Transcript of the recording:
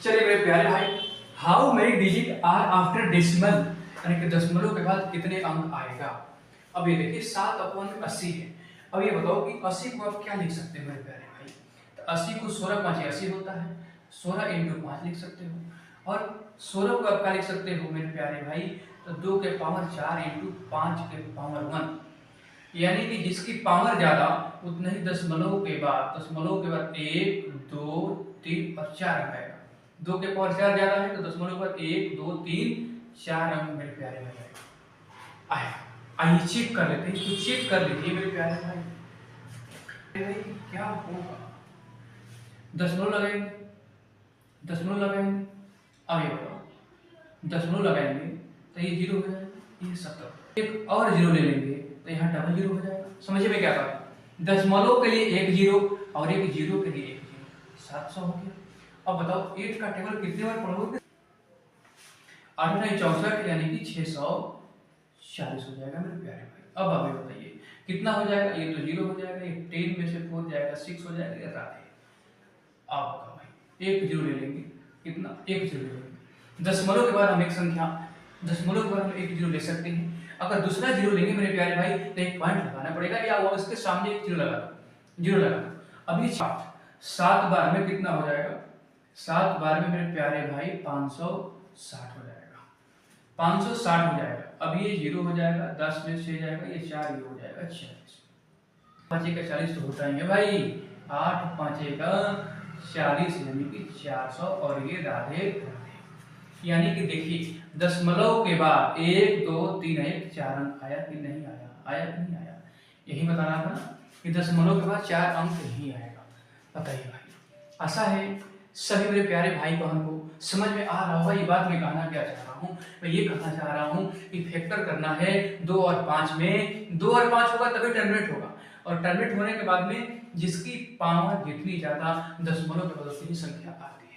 चलिए मेरे प्यारे भाई, how many digit are after decimal, यानी कि दशमलव के बाद कितने अंक आएगा। अब ये देखिए 7/80 है। अब ये बताओ कि 80 को आप क्या लिख सकते हो मेरे प्यारे भाई। तो 80 को 16 5 80 होता है, 16 × 5 लिख सकते हो। और 16 को आप क्या लिख सकते हो मेरे प्यारे भाई, तो 2 के पावर 4 × 5 के पावर 1, यानी कि जिसकी पावर ज्यादा उतना ही दशमलव के बाद 1 2 3 और 4 अंक आएगा। 2 के पावर 4 ज्यादा है तो दशमलव पर 1 2 3 4 अंक मेरे प्यारे भाई आएगा। आइए चेक कर लेते हैं, तो चेक कर लीजिए मेरे प्यारे भाई। क्या होगा, दशमलव लगाएंगे, दशमलव लगाएंगे, अब ये बताओ दशमलव लगाएंगे तो ये 0 हो जाएगा, ये 70। एक और 0 ले लेंगे तो यहाँ डबल 0 हो जाएगा। समझिए मैं क्या कहा, दशमलव के लिए एक 0 और एक 0 के लिए एक 0, 700 हो गया। अब बताओ 8 का टेबल कितने बार पढ़ोगे, 8 × 64 यानी कि 640 हो जाएगा मेरे प्यारे भाई। अब अभी बताइए कितना हो जाएगा, ये तो 0 हो जाएगा, ये 10 में से 4 जाएगा 6 हो जाएगा, ये राधे। अब बताओ भाई एक 0 ले लेंगे, कितना, एक 0 ले लेंगे। दशमलव के बाद हम एक संख्या, दशमलव के बाद हम एक 0 ले सकते हैं। अगर दूसरा 0 लेंगे मेरे प्यारे भाई तो एक पॉइंट लगाना पड़ेगा, या वो इसके सामने एक 0 लगा दो, 0 लगा दो। अभी 7 बार में कितना हो जाएगा, 7 बार में मेरे प्यारे भाई 560 हो जाएगा, 560 हो जाएगा। अब ये 0 हो जाएगा, 10 में 6 जाएगा, ये 4 ये हो जाएगा 46। 5 का 40 तो होता ही है भाई, 8 5 का 40 यानी कि 400, और ये राधे राधे। यानी कि देखिए दशमलव के बाद 1 2 3 1 4 अंक आया कि नहीं आया, आया कि नहीं आया, यही बताना था ना कि दशमलव के बाद 4 अंक ही आएगा। बताइए भाई, आशा है सभी मेरे प्यारे भाई बहन को समझ में आ रहा होगा। ये बात मैं कहना क्या चाह रहा हूँ, मैं ये कहना चाह रहा हूँ कि फैक्टर करना है 2 और 5 में, 2 और 5 होगा तभी टर्मिनेट होगा, और टर्मिनेट होने के बाद में जिसकी पावर जितनी ज्यादा दशमलव के बाद उतनी संख्या आती है।